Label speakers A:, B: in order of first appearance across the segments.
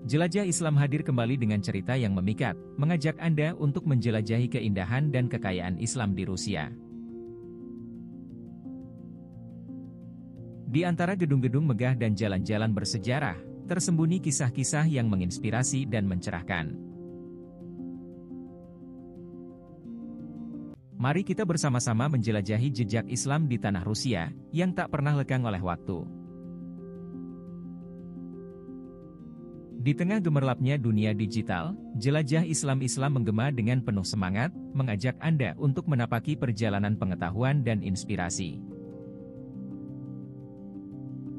A: Jelajah Islam hadir kembali dengan cerita yang memikat, mengajak Anda untuk menjelajahi keindahan dan kekayaan Islam di Rusia. Di antara gedung-gedung megah dan jalan-jalan bersejarah, tersembunyi kisah-kisah yang menginspirasi dan mencerahkan. Mari kita bersama-sama menjelajahi jejak Islam di tanah Rusia, yang tak pernah lekang oleh waktu. Di tengah gemerlapnya dunia digital, jelajah Islam menggema dengan penuh semangat, mengajak Anda untuk menapaki perjalanan pengetahuan dan inspirasi.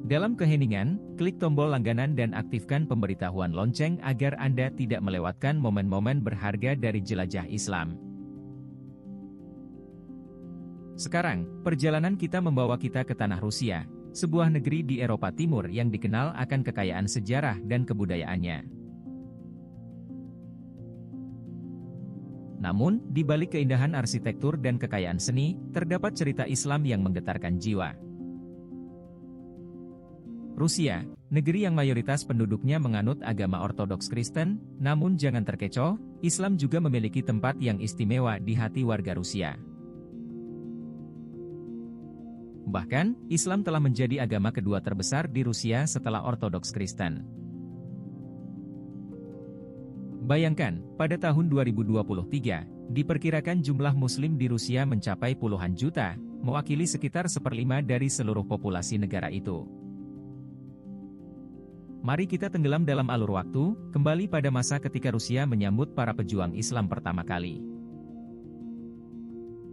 A: Dalam keheningan, klik tombol langganan dan aktifkan pemberitahuan lonceng agar Anda tidak melewatkan momen-momen berharga dari jelajah Islam. Sekarang, perjalanan kita membawa kita ke tanah Rusia, sebuah negeri di Eropa Timur yang dikenal akan kekayaan sejarah dan kebudayaannya. Namun, di balik keindahan arsitektur dan kekayaan seni, terdapat cerita Islam yang menggetarkan jiwa. Rusia, negeri yang mayoritas penduduknya menganut agama Ortodoks Kristen, namun jangan terkecoh, Islam juga memiliki tempat yang istimewa di hati warga Rusia. Bahkan, Islam telah menjadi agama kedua terbesar di Rusia setelah Ortodoks Kristen. Bayangkan, pada tahun 2023, diperkirakan jumlah Muslim di Rusia mencapai puluhan juta, mewakili sekitar 1/5 dari seluruh populasi negara itu. Mari kita tenggelam dalam alur waktu, kembali pada masa ketika Rusia menyambut para pejuang Islam pertama kali.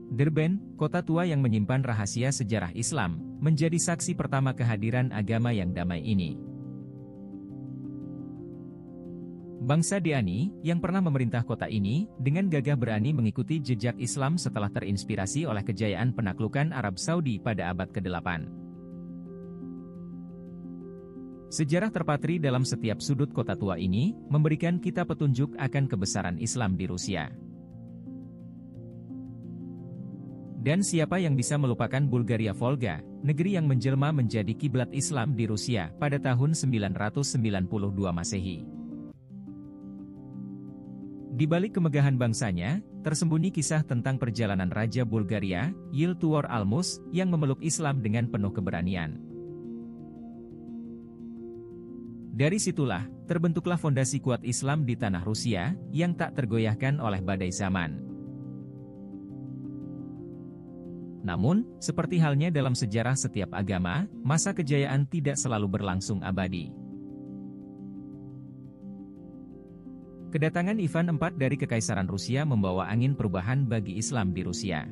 A: Derben, kota tua yang menyimpan rahasia sejarah Islam, menjadi saksi pertama kehadiran agama yang damai ini. Bangsa Deani, yang pernah memerintah kota ini, dengan gagah berani mengikuti jejak Islam setelah terinspirasi oleh kejayaan penaklukan Arab Saudi pada abad ke-8. Sejarah terpatri dalam setiap sudut kota tua ini, memberikan kita petunjuk akan kebesaran Islam di Rusia. Dan siapa yang bisa melupakan Bulgaria Volga, negeri yang menjelma menjadi kiblat Islam di Rusia pada tahun 992 Masehi. Di balik kemegahan bangsanya, tersembunyi kisah tentang perjalanan Raja Bulgaria, Yiltuor Almus, yang memeluk Islam dengan penuh keberanian. Dari situlah, terbentuklah fondasi kuat Islam di tanah Rusia, yang tak tergoyahkan oleh badai zaman. Namun, seperti halnya dalam sejarah setiap agama, masa kejayaan tidak selalu berlangsung abadi. Kedatangan Ivan IV dari Kekaisaran Rusia membawa angin perubahan bagi Islam di Rusia.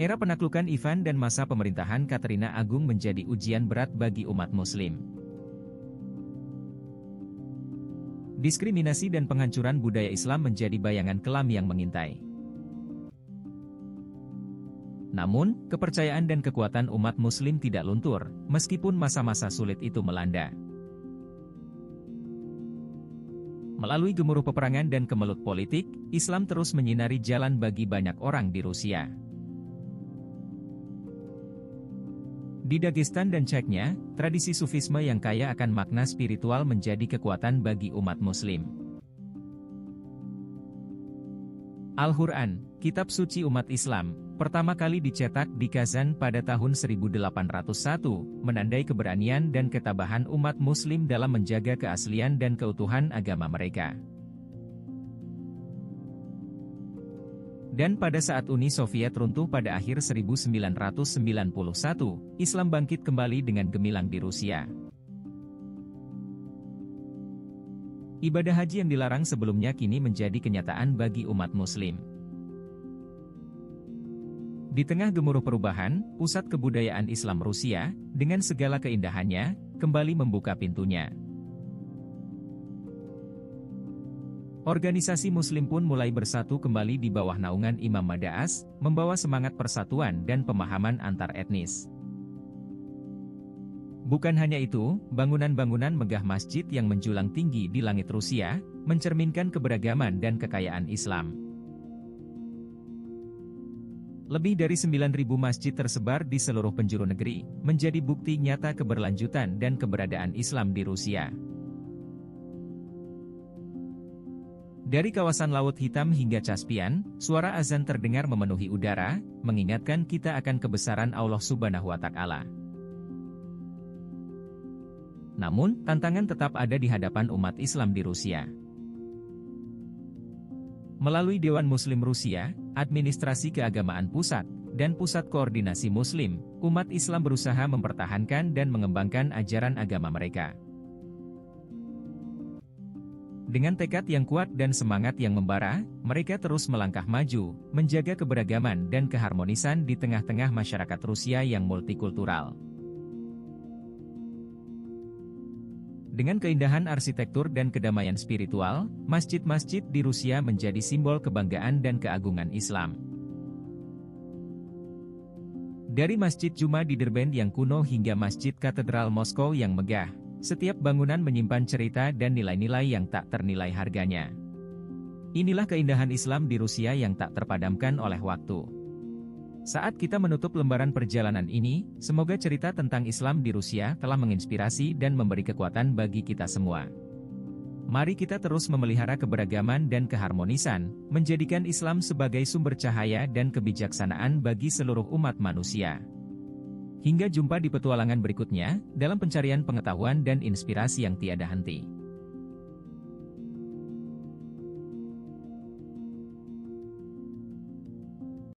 A: Era penaklukan Ivan dan masa pemerintahan Katerina Agung menjadi ujian berat bagi umat Muslim. Diskriminasi dan penghancuran budaya Islam menjadi bayangan kelam yang mengintai. Namun, kepercayaan dan kekuatan umat Muslim tidak luntur, meskipun masa-masa sulit itu melanda. Melalui gemuruh peperangan dan kemelut politik, Islam terus menyinari jalan bagi banyak orang di Rusia. Di Dagestan dan Chechnya, tradisi Sufisme yang kaya akan makna spiritual menjadi kekuatan bagi umat Muslim. Al-Quran, kitab suci umat Islam, pertama kali dicetak di Kazan pada tahun 1801, menandai keberanian dan ketabahan umat Muslim dalam menjaga keaslian dan keutuhan agama mereka. Dan pada saat Uni Soviet runtuh pada akhir 1991, Islam bangkit kembali dengan gemilang di Rusia. Ibadah haji yang dilarang sebelumnya kini menjadi kenyataan bagi umat Muslim. Di tengah gemuruh perubahan, pusat kebudayaan Islam Rusia, dengan segala keindahannya, kembali membuka pintunya. Organisasi Muslim pun mulai bersatu kembali di bawah naungan Imam Madaas, membawa semangat persatuan dan pemahaman antar etnis. Bukan hanya itu, bangunan-bangunan megah masjid yang menjulang tinggi di langit Rusia, mencerminkan keberagaman dan kekayaan Islam. Lebih dari 9.000 masjid tersebar di seluruh penjuru negeri, menjadi bukti nyata keberlanjutan dan keberadaan Islam di Rusia. Dari kawasan Laut Hitam hingga Caspian, suara azan terdengar memenuhi udara, mengingatkan kita akan kebesaran Allah Subhanahu wa Ta'ala. Namun, tantangan tetap ada di hadapan umat Islam di Rusia. Melalui Dewan Muslim Rusia, Administrasi Keagamaan Pusat, dan Pusat Koordinasi Muslim, umat Islam berusaha mempertahankan dan mengembangkan ajaran agama mereka. Dengan tekad yang kuat dan semangat yang membara, mereka terus melangkah maju, menjaga keberagaman dan keharmonisan di tengah-tengah masyarakat Rusia yang multikultural. Dengan keindahan arsitektur dan kedamaian spiritual, masjid-masjid di Rusia menjadi simbol kebanggaan dan keagungan Islam. Dari Masjid Juma di Derbent yang kuno hingga Masjid Katedral Moskow yang megah, setiap bangunan menyimpan cerita dan nilai-nilai yang tak ternilai harganya. Inilah keindahan Islam di Rusia yang tak terpadamkan oleh waktu. Saat kita menutup lembaran perjalanan ini, semoga cerita tentang Islam di Rusia telah menginspirasi dan memberi kekuatan bagi kita semua. Mari kita terus memelihara keberagaman dan keharmonisan, menjadikan Islam sebagai sumber cahaya dan kebijaksanaan bagi seluruh umat manusia. Hingga jumpa di petualangan berikutnya, dalam pencarian pengetahuan dan inspirasi yang tiada henti.